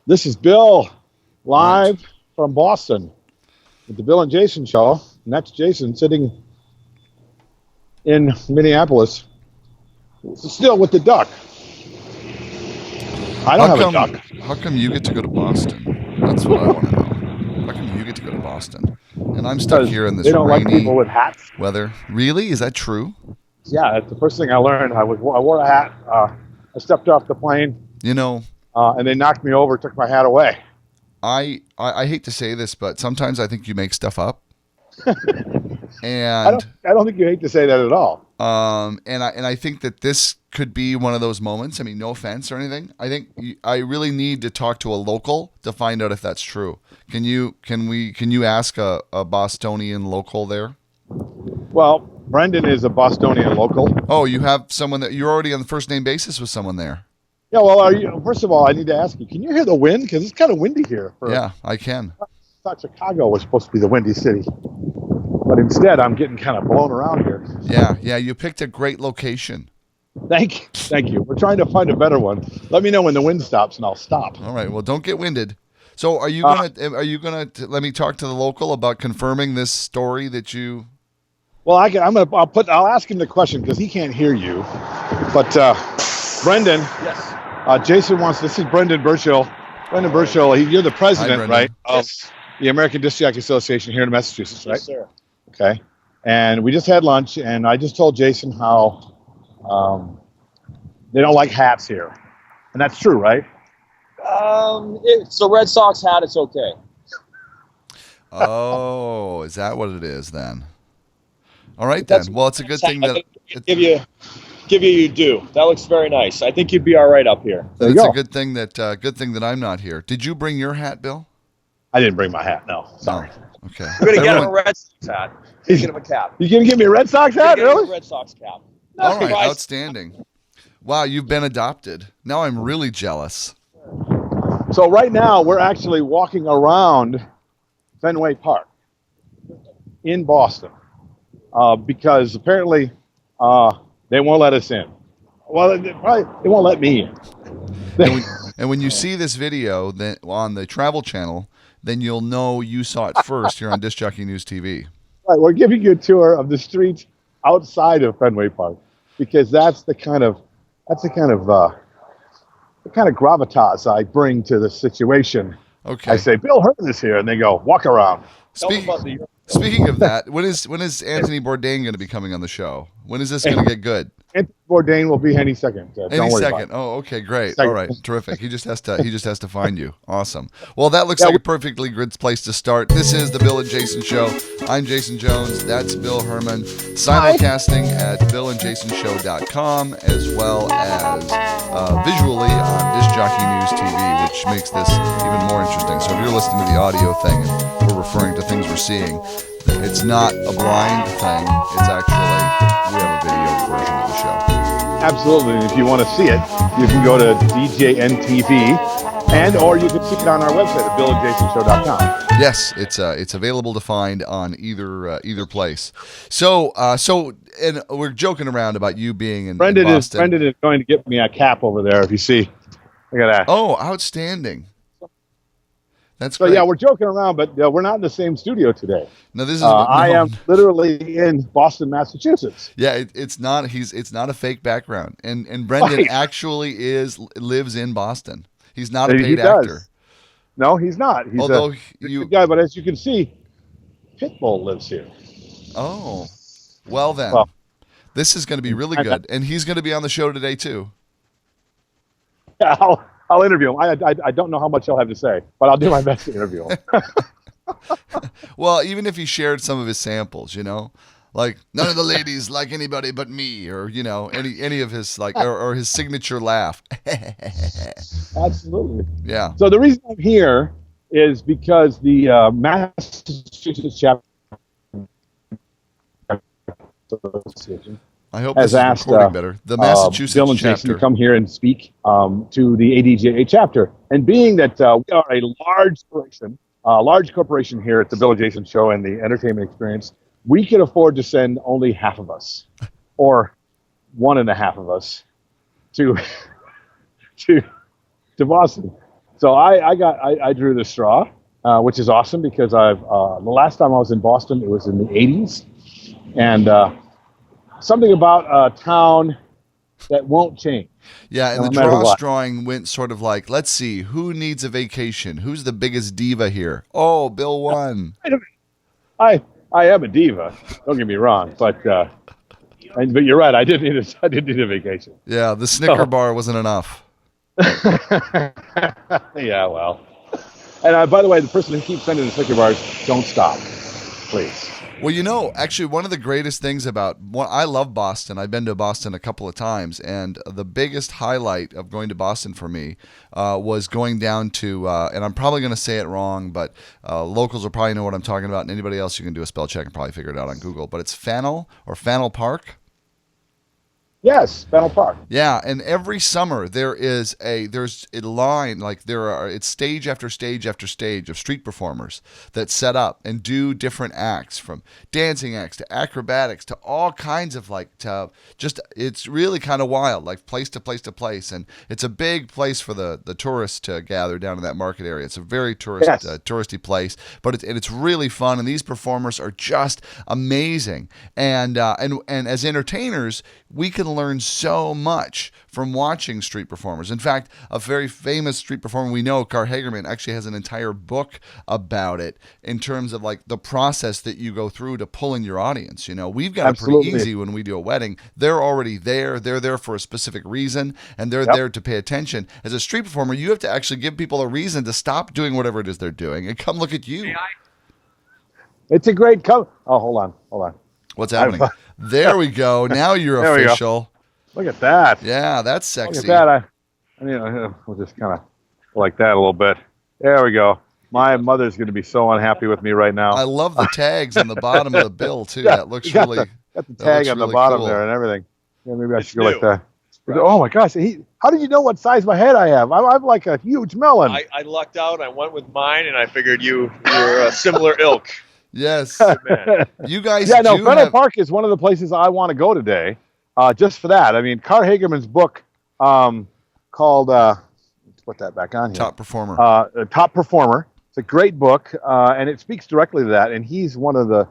This is Bill, live from Boston with the Bill and Jason Show. And that's Jason sitting in Minneapolis, still with the duck. I don't have a duck. How come you get to go to Boston? That's what I want to know. How come you get to go to Boston? And I'm stuck here in this they don't rainy like people with hats. weather. Really? Is that true? Yeah, that's the first thing I learned. I wore a hat. I stepped off the plane. You know, and they knocked me over, took my hat away. I hate to say this, but sometimes I think you make stuff up. I don't think you hate to say that at all. And I think that this could be one of those moments. I mean, no offense or anything. I think I really need to talk to a local to find out if that's true. Can you ask a Bostonian local there? Well, Brendan is a Bostonian local. Oh, you have someone that you're already on the first name basis with someone there. Yeah, well, first of all, I need to ask you, can you hear the wind? Because it's kind of windy here. Yeah, I can. I thought Chicago was supposed to be the windy city. But instead, I'm getting kind of blown around here. Yeah, you picked a great location. Thank you. We're trying to find a better one. Let me know when the wind stops, and I'll stop. All right, well, don't get winded. So are you gonna let me talk to the local about confirming this story that you... Well, I'll ask him the question because he can't hear you. But Brendan, yes. Jason wants. This is Brendan Burchill. Brendan Burchill, you're the president, Hi, right, of Yes. the American Disc Jockey Association here in Massachusetts, right? Yes, sir. Okay. And we just had lunch, and I just told Jason how they don't like hats here, and that's true, right? It's a Red Sox hat. It's okay. Oh, is that what it is then? All right then. Well, it's a good thing that give you your due. That looks very nice. I think you'd be all right up here. There you it's go. a good thing that I'm not here. Did you bring your hat, Bill? I didn't bring my hat. No, sorry. Oh, okay. We're gonna get him a Red Sox hat. He's gonna have a cap. You gonna give me a Red Sox hat, Get him a really? Red Sox cap. All right, Guys, outstanding. Wow, you've been adopted. Now I'm really jealous. So right now we're actually walking around Fenway Park in Boston because apparently they won't let us in. Well, they won't let me in. And when you see this video then on the Travel Channel, then you'll know you saw it first here on Disc Jockey News TV. Right, we're giving you a tour of the streets outside of Fenway Park because that's the kind of gravitas I bring to the situation. Okay. I say, Bill Herman is here, and they go, walk around. Speaking of that, when is Anthony Bourdain going to be coming on the show? When is this going to get good? Anthony Bourdain will be any second. Don't worry about it. Oh, okay, great. Second. All right, terrific. He just has to find you. Awesome. Well, that looks like a perfectly good place to start. This is the Bill and Jason Show. I'm Jason Jones. That's Bill Herman. Simulcasting at BillAndJasonShow.com as well as visually on Disc Jockey News TV, which makes this even more interesting. So if you're listening to the audio thing and we're referring to things we're seeing, it's not a blind thing. It's actually, we have a video version of the show. Absolutely. And if you want to see it, you can go to DJNTV, or you can see it on our website at BillAndJasonShow.com. Yes, it's available to find on either place. So and we're joking around about you being in Boston. Brendan is going to get me a cap over there. If you see, look at that. Oh, outstanding! That's so great. yeah, we're joking around, but we're not in the same studio today. No, this is. I am literally in Boston, Massachusetts. Yeah, it's not a fake background, and Brendan actually lives in Boston. He's not a paid actor. No, he's not. He's a good guy, but as you can see, Pitbull lives here. Oh, well then, this is going to be really good, and he's going to be on the show today too. Yeah, I'll interview him. I don't know how much he'll have to say, but I'll do my best to interview him. Well, even if he shared some of his samples, like none of the ladies like anybody but me, or any of his or his signature laugh. Absolutely. Yeah. So the reason I'm here is because the Massachusetts chapter association I hope has this is asked recording better. The Massachusetts Bill and chapter Jason to come here and speak to the ADJA chapter. And being that we are a large corporation here at the Bill and Jason Show and the entertainment experience, we can afford to send only half of us, or 1.5 of us, to Boston. So I drew the straw, which is awesome because the last time I was in Boston, it was in the 80s. And something about a town that won't change. Yeah, and No the matter what. drawing went sort of like, let's see, who needs a vacation? Who's the biggest diva here? Oh, Bill won. I am a diva. Don't get me wrong, but you're right. I did need a vacation. Yeah, the Snicker bar wasn't enough. Yeah, well. And by the way, the person who keeps sending the Snicker bars, don't stop, please. Well, actually, one of the greatest things I love Boston. I've been to Boston a couple of times, and the biggest highlight of going to Boston for me was going down to, and I'm probably going to say it wrong, but locals will probably know what I'm talking about, and anybody else, you can do a spell check and probably figure it out on Google. But it's Faneuil Park. Yes, Faneuil Park. Yeah, and every summer there's a line, like it's stage after stage after stage of street performers that set up and do different acts, from dancing acts to acrobatics to all kinds of it's really kind of wild, like place to place to place, and it's a big place for the tourists to gather down in that market area. It's a very touristy place, but it's really fun, and these performers are just amazing, and as entertainers, we can learn so much from watching street performers. In fact, a very famous street performer we know, Carl Hagerman, actually has an entire book about it in terms of like the process that you go through to pull in your audience. We've got it pretty easy when we do a wedding. They're already there. They're there for a specific reason, and they're there to pay attention. As a street performer, you have to actually give people a reason to stop doing whatever it is they're doing and come look at you. It's a great Oh, hold on. What's happening? There we go. Now you're official. Look at that. Yeah, that's sexy. Look at that. We'll just kind of like that a little bit. There we go. My mother's going to be so unhappy with me right now. I love the tags on the bottom of the bill too. That looks really. Got the tag on the bottom there and everything. Yeah, maybe I should go like that. Right. Oh my gosh! How did you know what size my head I have? I'm like a huge melon. I lucked out. I went with mine, and I figured you were a similar ilk. Yes. You guys. Yeah, no. Faneuil Park is one of the places I want to go today, just for that. I mean, Carl Hagerman's book called let's put that back on here. Top Performer. Top Performer. It's a great book, and it speaks directly to that. And he's one of the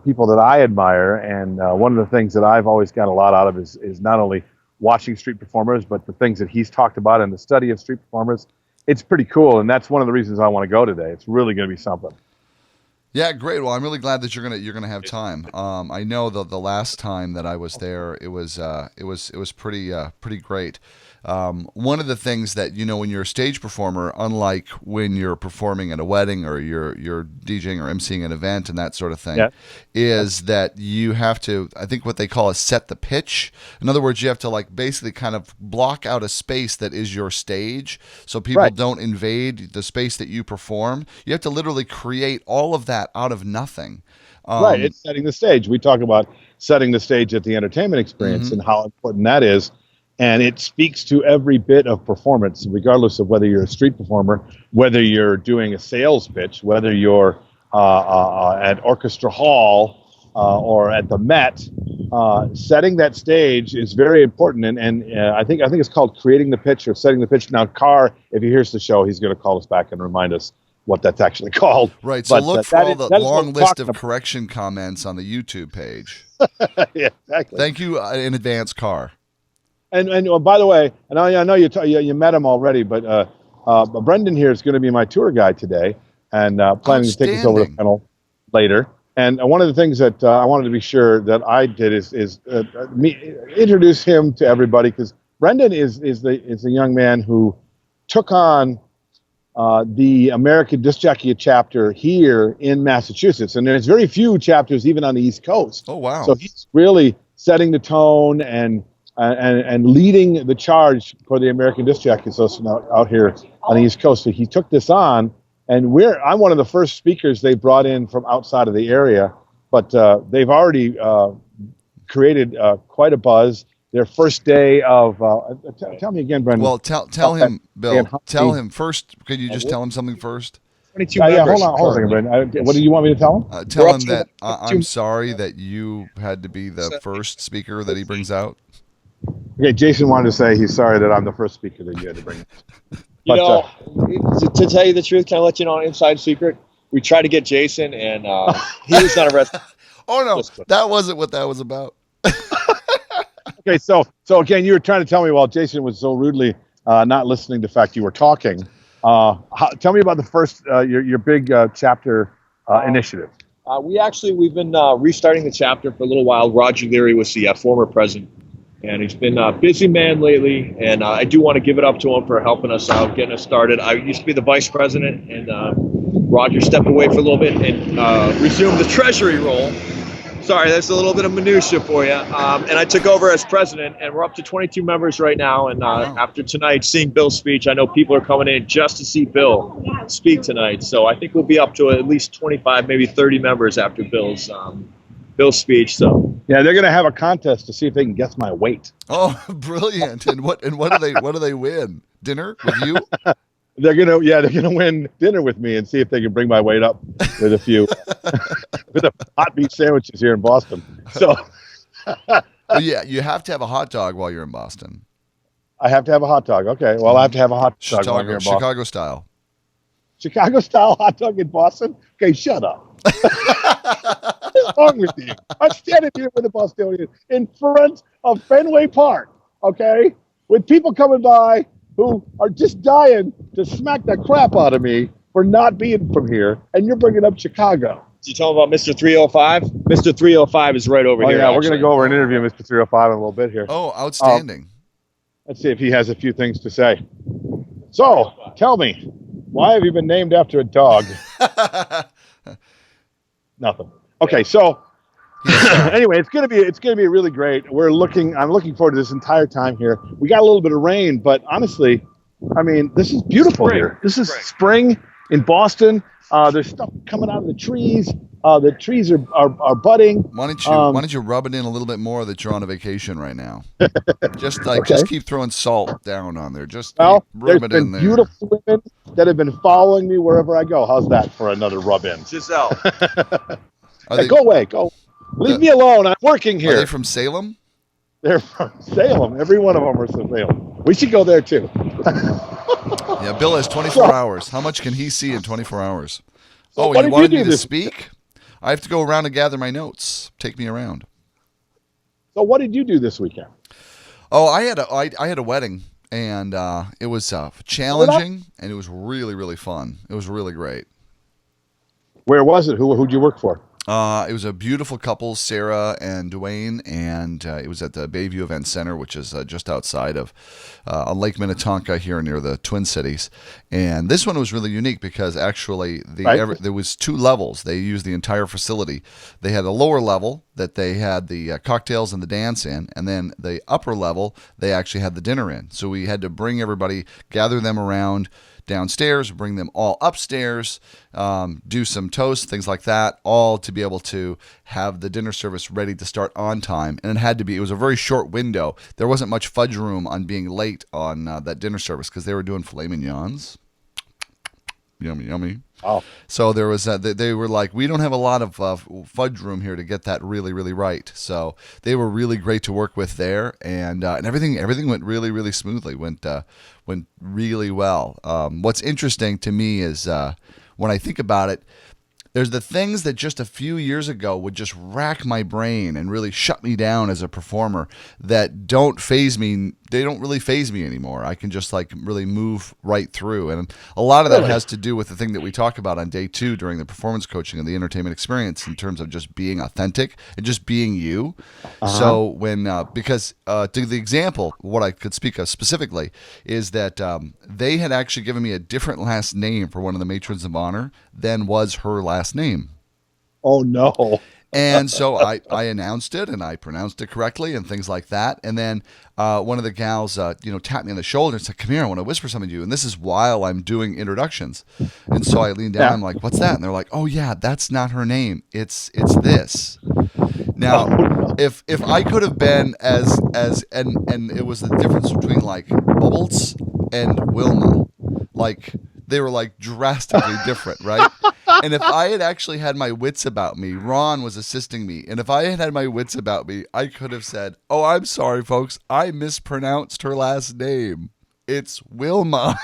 people that I admire. And one of the things that I've always got a lot out of is not only watching street performers, but the things that he's talked about in the study of street performers. It's pretty cool, and that's one of the reasons I want to go today. It's really going to be something. Yeah, great. Well, I'm really glad that you're gonna have time. I know the last time that I was there, it was pretty great. One of the things that when you're a stage performer, unlike when you're performing at a wedding or you're DJing or emceeing an event and that sort of thing, is that you have to, I think what they call set the pitch. In other words, you have to basically kind of block out a space that is your stage, so people don't invade the space that you perform. You have to literally create all of that out of nothing. Right, it's setting the stage. We talk about setting the stage at the entertainment experience and how important that is. And it speaks to every bit of performance, regardless of whether you're a street performer, whether you're doing a sales pitch, whether you're at Orchestra Hall or at the Met. Setting that stage is very important, and I think it's called creating the pitch or setting the pitch. Now, Carr, if he hears the show, he's going to call us back and remind us what that's actually called. Right. So look for all the long list of correction comments on the YouTube page. Yeah, exactly. Thank you in advance, Carr. And by the way, and I know you met him already, but Brendan here is going to be my tour guide today, and planning to take us over to Faneuil later. And one of the things that I wanted to be sure that I did is introduce him to everybody, because Brendan is a young man who took on the American Disc Jockey chapter here in Massachusetts, and there's very few chapters even on the East Coast. Oh wow! So he's really setting the tone and leading the charge for the American Disc Jockey Association out here on the East Coast. So he took this on, and I'm one of the first speakers they brought in from outside of the area, but they've already created quite a buzz. Their first day of, tell me again, Brendan. Well, tell him, Bill. Tell him first. Could you just tell him something first? 22 members. Hold on a second, Brendan. What do you want me to tell him? Tell him that I'm sorry that you had to be the first speaker that he brings out. Okay, Jason wanted to say he's sorry that I'm the first speaker that you had to bring. You But, know, to tell you the truth, can I let you know an inside secret? We tried to get Jason, and he was not arrested. Oh no, that wasn't what that was about. Okay, so again, you were trying to tell me while Jason was so rudely not listening to the fact you were talking. Tell me about the first your big chapter initiative. We've been restarting the chapter for a little while. Roger Leary was the former president, and he's been a busy man lately. And I do want to give it up to him for helping us out, getting us started. I used to be the vice president, and Roger stepped away for a little bit and resumed the treasury role. Sorry, that's a little bit of minutia for you. And I took over as president, and we're up to 22 members right now. And after tonight, seeing Bill's speech, I know people are coming in just to see Bill speak tonight. So I think we'll be up to at least 25, maybe 30 members after Bill's speech. So yeah, they're going to have a contest to see if they can guess my weight. Oh, brilliant! And what do they win? Dinner with you? They're gonna win dinner with me and see if they can bring my weight up with a few with the hot beef sandwiches here in Boston. So Well, yeah, you have to have a hot dog while you're in Boston. I have to have a hot dog. Okay, well I have to have a hot dog while I'm here in Boston. Chicago style. Chicago style hot dog in Boston? Okay, shut up. What's wrong with you? I'm standing here with a Bostonian in front of Faneuil Park, okay, with people coming by who are just dying to smack the crap out of me for not being from here, and you're bringing up Chicago. Did you tell them about Mr. 305? Mr. 305 is right over here. Yeah, we're going to go over and interview Mr. 305 in a little bit here. Oh, outstanding. Let's see if he has a few things to say. So, tell me, why have you been named after a dog? Nothing. Okay, so anyway, it's gonna be really great. I'm looking forward to this entire time here. We got a little bit of rain, but honestly, I mean, this is beautiful here. This is spring in Boston. There's stuff coming out of the trees. The trees are budding. Why don't you rub it in a little bit more that you're on a vacation right now? Just keep throwing salt down on there. Rub it in there. Beautiful women that have been following me wherever I go. How's that for another rub in? Giselle. Go away. Go. Leave me alone. I'm working here. Are they from Salem? They're from Salem. Every one of them are from Salem. We should go there too. Yeah, Bill has 24 hours. How much can he see in 24 hours? So you wanted me to speak? I have to go around and gather my notes. Take me around. So what did you do this weekend? Oh, I had a wedding, and it was challenging, and it was really, really fun. It was really great. Where was it? Who'd you work for? It was a beautiful couple, Sarah and Dwayne, and it was at the Bayview Event Center, which is just outside of on Lake Minnetonka here near the Twin Cities. And this one was really unique because actually there was two levels. They used the entire facility. They had a lower level that they had the cocktails and the dance in, and then the upper level they actually had the dinner in. So we had to bring everybody, gather them around downstairs, bring them all upstairs, do some toasts, things like that, all to be able to have the dinner service ready to start on time. And it was a very short window. There wasn't much fudge room on being late on that dinner service because they were doing filet mignons. Yummy, yummy. Oh. So there was they were like, we don't have a lot of fudge room here to get that really, really right. So they were really great to work with there, and everything went really, really smoothly. Went really well. What's interesting to me is when I think about it, there's the things that just a few years ago would just rack my brain and really shut me down as a performer that don't faze me. They don't really faze me anymore. I can just really move right through. And a lot of that has to do with the thing that we talk about on day 2 during the performance coaching and the entertainment experience in terms of just being authentic and just being you. So when, because to the example, what I could speak of specifically is that they had actually given me a different last name for one of the matrons of honor than was her last name. Oh, no. And so I announced it, and I pronounced it correctly, and things like that. And then one of the gals, tapped me on the shoulder and said, "Come here, I want to whisper something to you." And this is while I'm doing introductions. And so I leaned down. I'm like, "What's that?" And they're like, "Oh yeah, that's not her name. It's this." Now, if I could have been and it was the difference between like Bubbles and Wilma, like they were like drastically different, right? And if I had actually had my wits about me, Ron was assisting me, and if I had my wits about me, I could have said, "Oh, I'm sorry, folks, I mispronounced her last name. It's Wilma."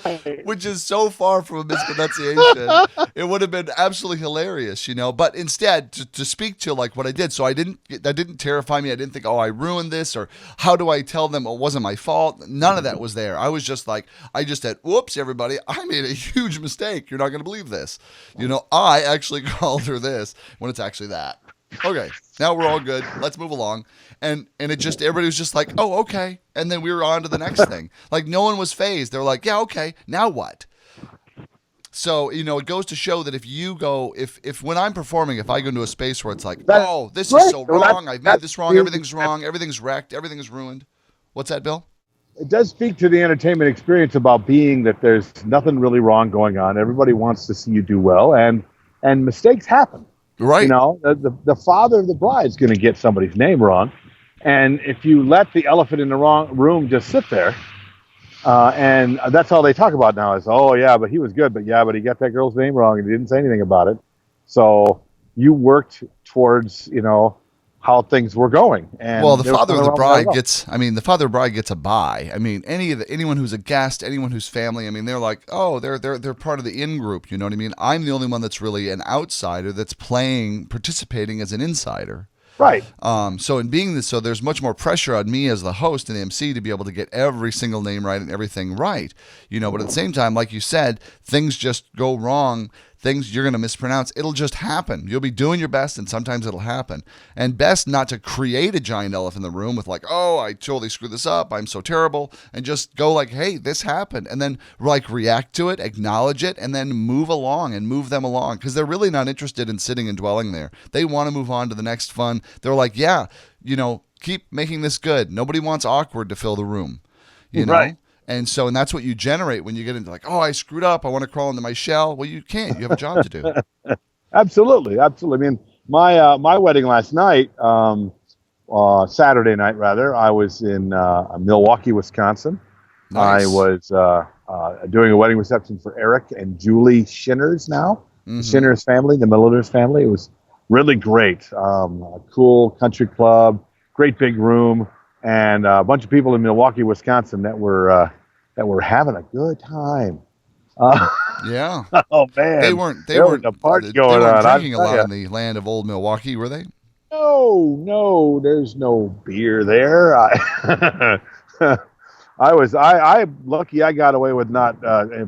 Right. which is so far from a mispronunciation. It would have been absolutely hilarious, But instead, to speak to like what I did, so that didn't terrify me. I didn't think, oh, I ruined this, or how do I tell them it wasn't my fault? None of that was there. I was just like, I just said, whoops, everybody, I made a huge mistake. You're not going to believe this. I actually called her this when it's actually that. Okay, now we're all good. Let's move along. And it just, everybody was just like, oh, okay. And then we were on to the next thing. Like, no one was fazed. They were like, yeah, okay, now what? So, it goes to show that if when I'm performing, if I go into a space where it's like, oh, this is so wrong, I've made this wrong, everything's wrong, everything's wrecked, everything's ruined. What's that, Bill? It does speak to the entertainment experience about being that there's nothing really wrong going on. Everybody wants to see you do well, and mistakes happen. Right. The father of the bride is going to get somebody's name wrong. And if you let the elephant in the wrong room just sit there, and that's all they talk about now is, oh, yeah, but he was good. But he got that girl's name wrong and he didn't say anything about it. So you worked towards, how things were going. And well, the father of the bride gets a bye. I mean, anyone who's a guest, anyone who's family, I mean, they're like, oh, they're part of the in group. You know what I mean? I'm the only one that's really an outsider that's participating as an insider. Right. So in being this, so there's much more pressure on me as the host and the MC to be able to get every single name right and everything right, but at the same time, like you said, things just go wrong. Things you're going to mispronounce. It'll just happen. You'll be doing your best and sometimes it'll happen. And best not to create a giant elephant in the room with like, oh, I totally screwed this up. I'm so terrible. And just go like, hey, this happened. And then like react to it, acknowledge it, and then move along and move them along. Because they're really not interested in sitting and dwelling there. They want to move on to the next fun. They're like, yeah, keep making this good. Nobody wants awkward to fill the room. You know? Right. And that's what you generate when you get into like, oh, I screwed up. I want to crawl into my shell. Well, you can't. You have a job to do. Absolutely. I mean, my wedding last night, Saturday night rather, I was in Milwaukee, Wisconsin. Nice. I was doing a wedding reception for Eric and Julie Shinners now. Mm-hmm. The Shinners family, the Milliners family. It was really great. A cool country club, great big room. And a bunch of people in Milwaukee, Wisconsin that were having a good time. Yeah. Oh man, they weren't a party going on. Drinking a lot in the land of old Milwaukee, were they? No, there's no beer there. I'm lucky I got away with not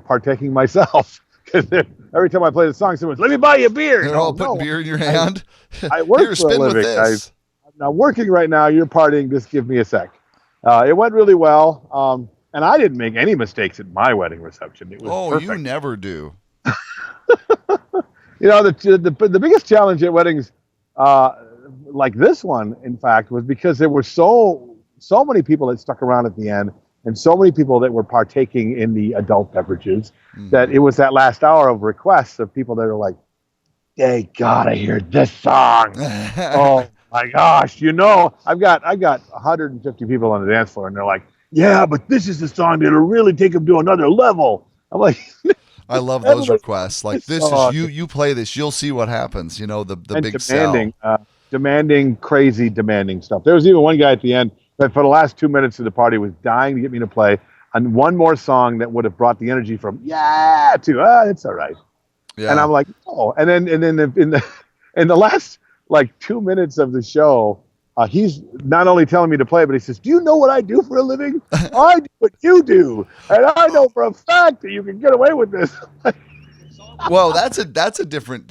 partaking myself. Because every time I play the song, someone's, let me buy you a beer. They're all putting beer in your hand. I work Here, for a spin with living. this. Now, working right now, you're partying, just give me a sec. It went really well, and I didn't make any mistakes at my wedding reception. It was perfect. You never do. The biggest challenge at weddings like this one, in fact, was because there were so many people that stuck around at the end and so many people that were partaking in the adult beverages that it was that last hour of requests of people that are like, they gotta hear this song. Oh, my gosh, I've got 150 people on the dance floor, and they're like, yeah, but this is the song that'll really take them to another level. I'm like, I love those requests. Like, this is you play this, you'll see what happens. The big demanding, crazy demanding stuff. There was even one guy at the end that for the last 2 minutes of the party was dying to get me to play and one more song that would have brought the energy from yeah to it's all right. Yeah. And I'm like, oh, and then in the last like 2 minutes of the show, he's not only telling me to play, but he says, do you know what I do for a living? I do what you do. And I know for a fact that you can get away with this. Well, that's a different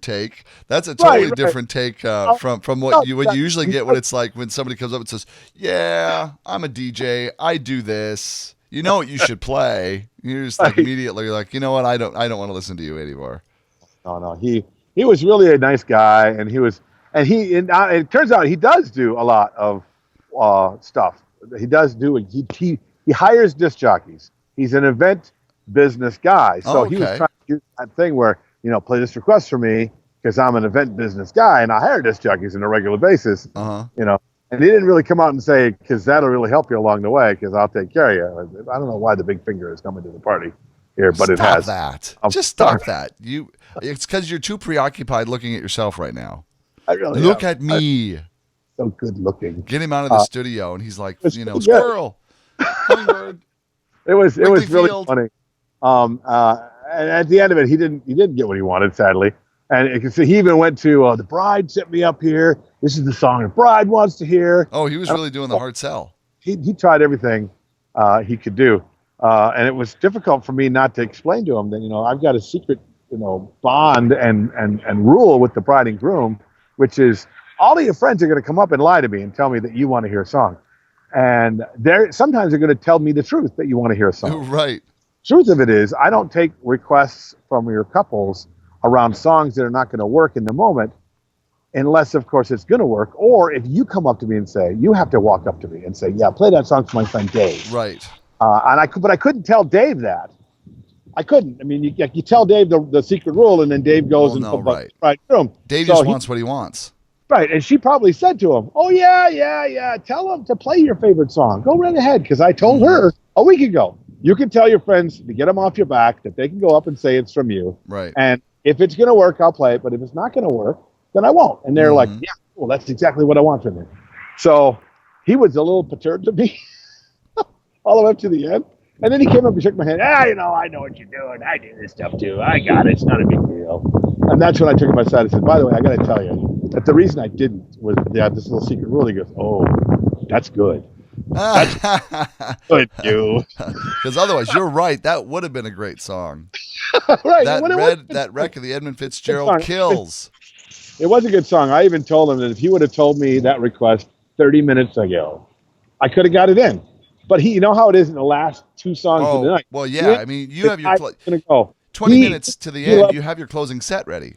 take. That's a totally different take from what you usually get when it's like when somebody comes up and says, yeah, I'm a DJ. I do this. You know what you should play. You're just like immediately like, you know what? I don't want to listen to you anymore. No. He was really a nice guy, and it turns out he does do a lot of stuff. He hires disc jockeys. He's an event business guy, so he was trying to do that thing where play this request for me because I'm an event business guy and I hire disc jockeys on a regular basis. And he didn't really come out and say because that'll really help you along the way because I'll take care of you. I don't know why the big finger is coming to the party here, but it has. Just stop that. It's because you're too preoccupied looking at yourself right now. I really look at me. So good looking. Get him out of the studio, and he's like, squirrel, hummingbird. It was really funny. And at the end of it, he didn't get what he wanted, sadly. And so he even went to the bride sent me up here. This is the song the bride wants to hear. Oh, he was really doing the hard sell. He tried everything he could do, and it was difficult for me not to explain to him that I've got a secret bond and rule with the bride and groom, which is all of your friends are going to come up and lie to me and tell me that you want to hear a song, and sometimes they're going to tell me the truth that you want to hear a song. Right. Truth of it is, I don't take requests from your couples around songs that are not going to work in the moment, unless, of course, it's going to work. Or if you come up to me and say, you have to walk up to me and say, yeah, play that song for my friend Dave. Right. But I couldn't tell Dave that. I couldn't. I mean, you tell Dave the secret rule, and then Dave goes right room. Dave just wants what he wants. Right, and she probably said to him, oh, yeah, tell him to play your favorite song. Go right ahead, because I told her a week ago. You can tell your friends to get them off your back, that they can go up and say it's from you. Right. And if it's going to work, I'll play it. But if it's not going to work, then I won't. And they're like, yeah, cool. That's exactly what I want from you. So he was a little perturbed to me all the way up to the end. And then he came up and shook my hand. I know what you're doing. I do this stuff too. I got it. It's not a big deal. And that's when I took him aside and said, by the way, I got to tell you that the reason I didn't was this little secret rule. He goes, oh, that's good. That's good, dude. Because otherwise, you're right. That would have been a great song. Right. That wreck of the Edmund Fitzgerald kills. It was a good song. I even told him that if he would have told me that request 30 minutes ago, I could have got it in. But you know how it is in the last two songs of the night. Well, yeah. I mean, you have your 20 minutes to the end. You have your closing set ready.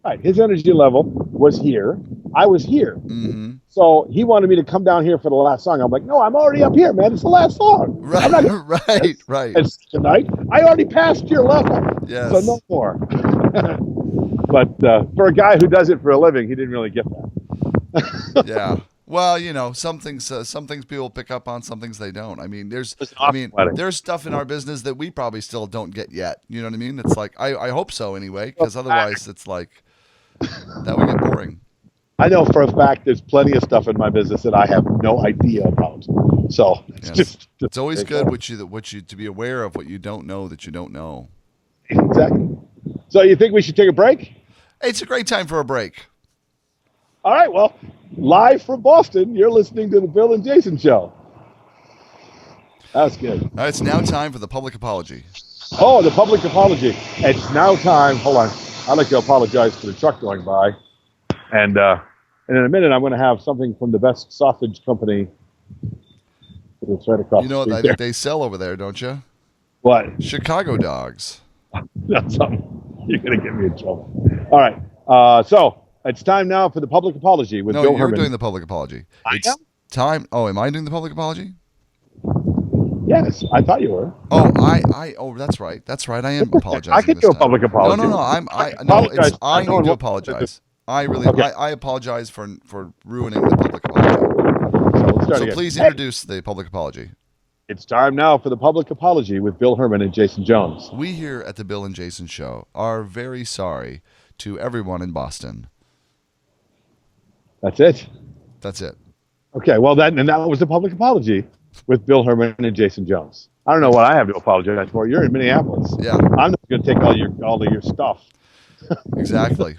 Right. His energy level was here. I was here. Mm-hmm. So he wanted me to come down here for the last song. I'm like, no, I'm already up here, man. It's the last song. Right. Right. It's tonight. I already passed your level. Yes. So no more. But for a guy who does it for a living, he didn't really get that. Yeah. Well, some things people pick up on, some things they don't. I mean, there's stuff in our business that we probably still don't get yet. You know what I mean? It's like I hope so anyway, because otherwise it's like that would get boring. I know for a fact there's plenty of stuff in my business that I have no idea about. So it's always good what you to be aware of what you don't know that you don't know. Exactly. So you think we should take a break? It's a great time for a break. All right. Well, live from Boston, you're listening to the Bill and Jason Show. That's good. All right, it's now time for the public apology. Oh, the public apology. It's now time. Hold on. I'd like to apologize for the truck going by. And in a minute, I'm going to have something from the best sausage company. It's right across the street. I think they sell over there, don't you? What? Chicago dogs. That's something. You're going to get me in trouble. All right. So it's time now for the public apology with Bill Herman. No, you're doing the public apology. It's time. Oh, am I doing the public apology? Yes, I thought you were. Oh, that's right. That's right. I am apologizing. I can do a public apology. No. I need to apologize. I apologize for ruining the public apology. So please introduce the public apology. It's time now for the public apology with Bill Herman and Jason Jones. We here at the Bill and Jason Show are very sorry to everyone in Boston. That's it? That's it. Okay, well, that was the public apology with Bill Herman and Jason Jones. I don't know what I have to apologize for. You're in Minneapolis. Yeah. I'm not going to take all of your stuff. Exactly.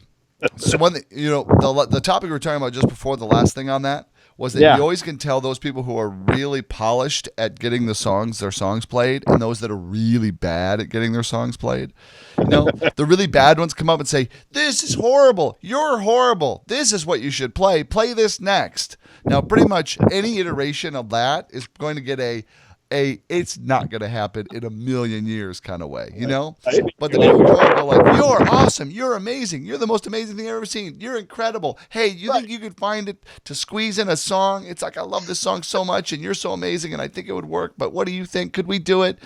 So the topic we were talking about just before the last thing on that was that you always can tell those people who are really polished at getting their songs played, and those that are really bad at getting their songs played. The really bad ones come up and say, "This is horrible. You're horrible. This is what you should play. Play this next." Now, pretty much any iteration of that is going to get a it's not going to happen in a million years kind of way, But the people go like, "You're awesome. You're amazing. You're the most amazing thing I've ever seen. You're incredible. Hey, you think you could find it to squeeze in a song? It's like, I love this song so much, and you're so amazing, and I think it would work, but what do you think? Could we do it?"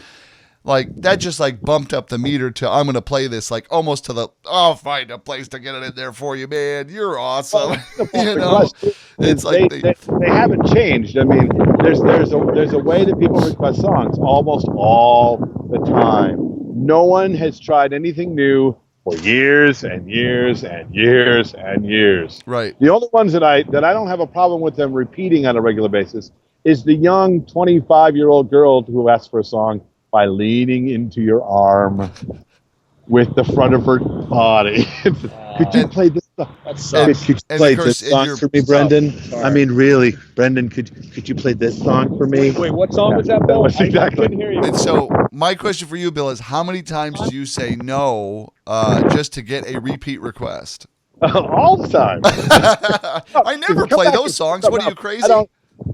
Like, that just bumped up the meter to, I'm going to play this, almost to the, I'll find a place to get it in there for you, man. You're awesome. It's like they haven't changed. I mean, there's a way that people request songs almost all the time. No one has tried anything new for years and years and years and years. Right. The only ones that I don't have a problem with them repeating on a regular basis is the young 25-year-old girl who asks for a song by leaning into your arm with the front of her body. Could you play this song? That Could sucks. you And play of course, this song for me, Brendan? I mean, really, Brendan, could you play this song for me? Wait, what song was that, Bill? was exactly- I couldn't hear you. And so my question for you, Bill, is how many times do you say no just to get a repeat request? All the time. I never play those songs. What are you, crazy?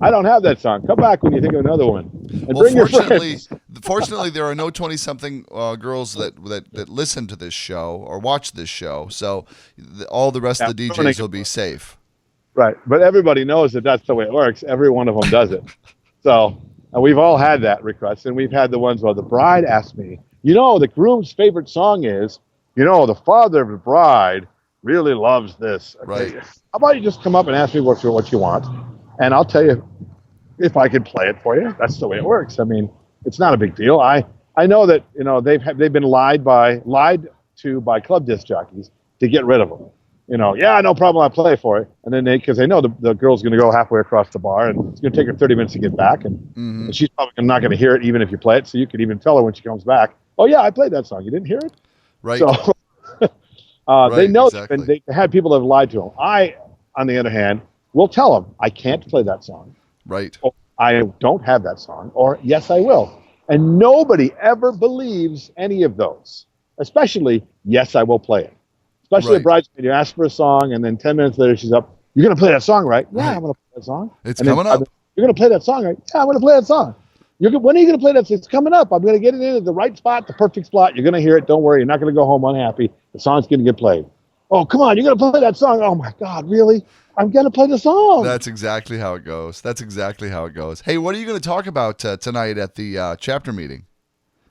I don't have that song. Come back when you think of another one. And Well, bring your friends. fortunately, there are no 20-something girls that listen to this show or watch this show, so all the rest of the DJs will be safe. Right, but everybody knows that that's the way it works. Every one of them does it. So we've all had that request, and we've had the ones where the bride asked me, the groom's favorite song is, the father of the bride really loves this. Okay, Right. how about you just come up and ask me what you want, and I'll tell you if I can play it for you. That's the way it works. I mean, it's not a big deal. I know that they've been lied to by club disc jockeys to get rid of them. Yeah, no problem, I'll play for it. And then because they know the girl's going to go halfway across the bar, and it's going to take her 30 minutes to get back, and she's probably not going to hear it even if you play it. So you could even tell her when she comes back, oh yeah, I played that song. You didn't hear it? Right. So they know, exactly. and they had people that have lied to them. I, on the other hand, will tell them, I can't play that song. Right. Or, I don't have that song, or yes, I will. And nobody ever believes any of those, especially, yes, I will play it. Especially Right. a bridesmaid, you ask for a song, and then 10 minutes later she's up, you're going to play that song, right? Yeah, Right. I'm going to play that song. It's And then coming up. You're going to play that song, right? Yeah, I'm going to play that song. When are you going to play that? It's coming up. I'm going to get it in at the right spot, the perfect spot. You're going to hear it. Don't worry. You're not going to go home unhappy. The song's going to get played. Oh, come on. You're going to play that song. Oh, my God, really? I'm going to play the song. That's exactly how it goes. Hey, what are you going to talk about tonight at the chapter meeting?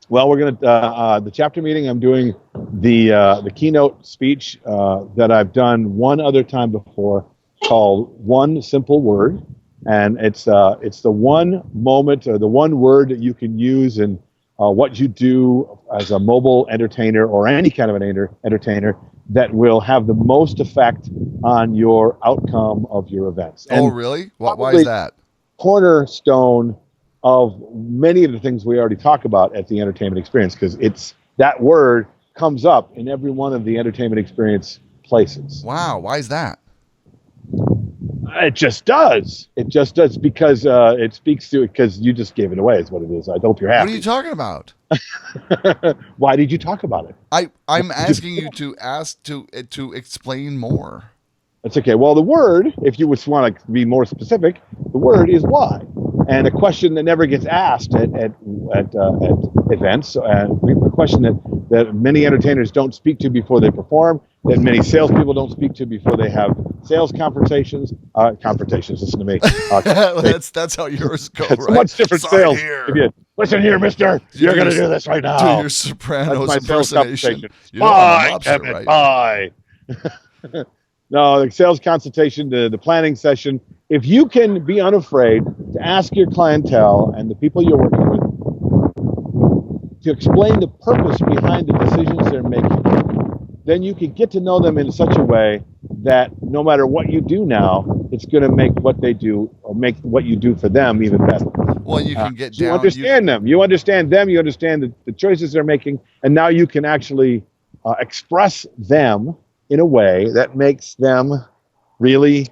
Well, we're going to the chapter meeting. I'm doing the keynote speech that I've done one other time before, called One Simple Word, and it's the one moment or the one word that you can use in what you do as a mobile entertainer or any kind of an entertainer that will have the most effect on your outcome of your events. Oh, And really? Why is that? cornerstone of many of the things we already talk about at the entertainment experience, because it's that word comes up in every one of the entertainment experience places. Wow. Why is that? It just does. It just does because it speaks to it, because you just gave it away is what it is. I hope you're happy. What are you talking about? Why did you talk about it? I'm asking you to explain more. That's okay. Well, the word, if you would want to be more specific, the word is why. And a question that never gets asked at events, a question that many entertainers don't speak to before they perform, that many salespeople don't speak to before they have sales confrontations. Listen to me. That's how yours go, It's right? much different Sign sales. here. If you, listen here, mister. You're going to do this right now. Do your Sopranos That's my sales impersonation. conversation. You know I'm a Bye, mobster, Kevin. right? Bye. No, the sales consultation, the planning session. If you can be unafraid to ask your clientele and the people you're working with to explain the purpose behind the decisions they're making, then you can get to know them in such a way that no matter what you do now, it's going to make what they do or make what you do for them even better. Well, you can get You down. understand them. You understand them. You understand the choices they're making. And now you can actually express them in a way that makes them really,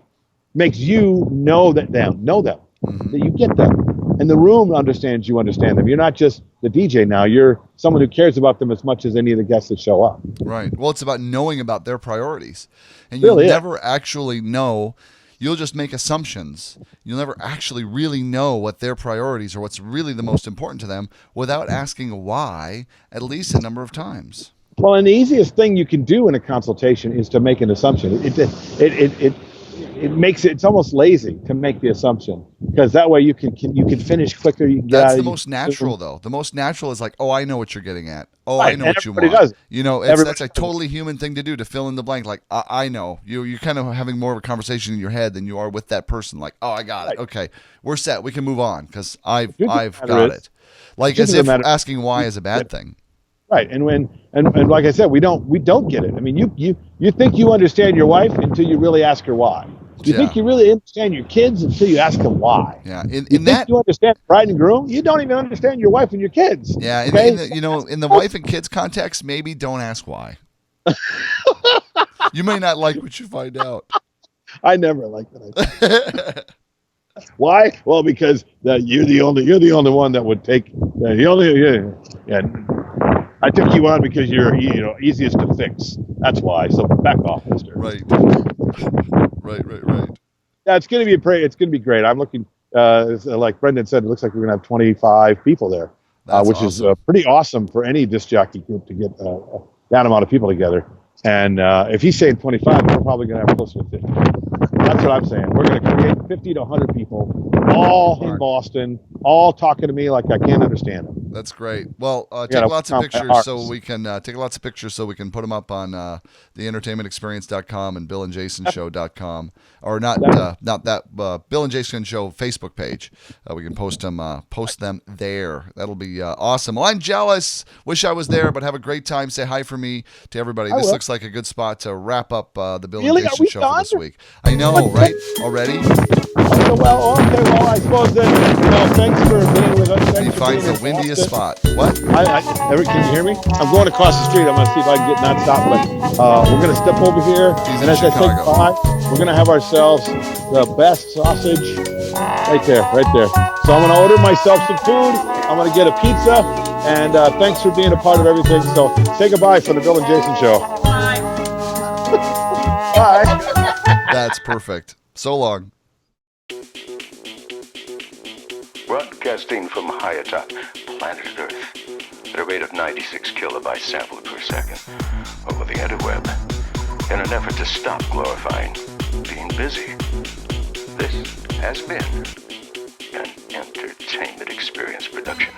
makes you know them, Mhm. that you get them. And the room understands you understand them. You're not just the DJ now. You're someone who cares about them as much as any of the guests that show up. Right. Well, it's about knowing about their priorities. And Really you'll is. never actually know. You'll just make assumptions. You'll never actually really know what their priorities or what's really the most important to them without asking why at least a number of times. Well, and the easiest thing you can do in a consultation is to make an assumption. It makes it, it's almost lazy to make the assumption, because that way you can finish quicker. You can get That's out the of most natural, though. The most natural is like, oh, I know what you're getting at. Oh, Right, I know and what you everybody want. does it. You know, Everybody that's a does it. totally human thing to do, to fill in the blank. Like, I know. You're kind of having more of a conversation in your head than you are with that person. Like, oh, I got it. Right. Okay, we're set. We can move on because I've truth of the matter got is- it. Like truth as of the if matter- asking why is a bad thing. Right, and like I said, we don't get it. I mean, you think you understand your wife until you really ask her why. You think you really understand your kids until you ask them why. Yeah. You think you understand bride and groom? You don't even understand your wife and your kids. Yeah. Okay? In the wife and kids context, maybe don't ask why. You may not like what you find out. I never liked that. Why? Well, because you're the only one that would take I took you on because you're easiest to fix. That's why. So back off, mister. Right. Yeah, it's gonna be great. I'm looking like Brendan said, it looks like we're gonna have 25 people there, which awesome. is pretty awesome for any disc jockey group to get that amount of people together. And if he's saying 25, we're probably gonna have closer to 50. That's what I'm saying. We're going to create 50 to 100 people, all in Boston, all talking to me like I can't understand them. That's great. Well, take lots of pictures so we can put them up on theentertainmentexperience.com and billandjasonshow.com, or not that Bill and Jason Show Facebook page. We can post them there. That'll be awesome. Well, I'm jealous. Wish I was there, but have a great time. Say hi for me to everybody. This looks like a good spot to wrap up the Bill and Jason Show for this week. I know, right? Already? Well, I suppose then, thanks for being with us. He finds the windiest spot. What? Can you hear me? I'm going across the street. I'm going to see if I can get not stopped. But we're going to step over here. He's and in as I say Chicago. goodbye, we're going to have ourselves the best sausage right there. So I'm going to order myself some food. I'm going to get a pizza. And thanks for being a part of everything. So say goodbye for the Bill and Jason Show. Bye. Bye. That's perfect. So long. Broadcasting from high atop planet Earth at a rate of 96 kilobytes sample per second over the interweb in an effort to stop glorifying being busy. This has been an entertainment experience production.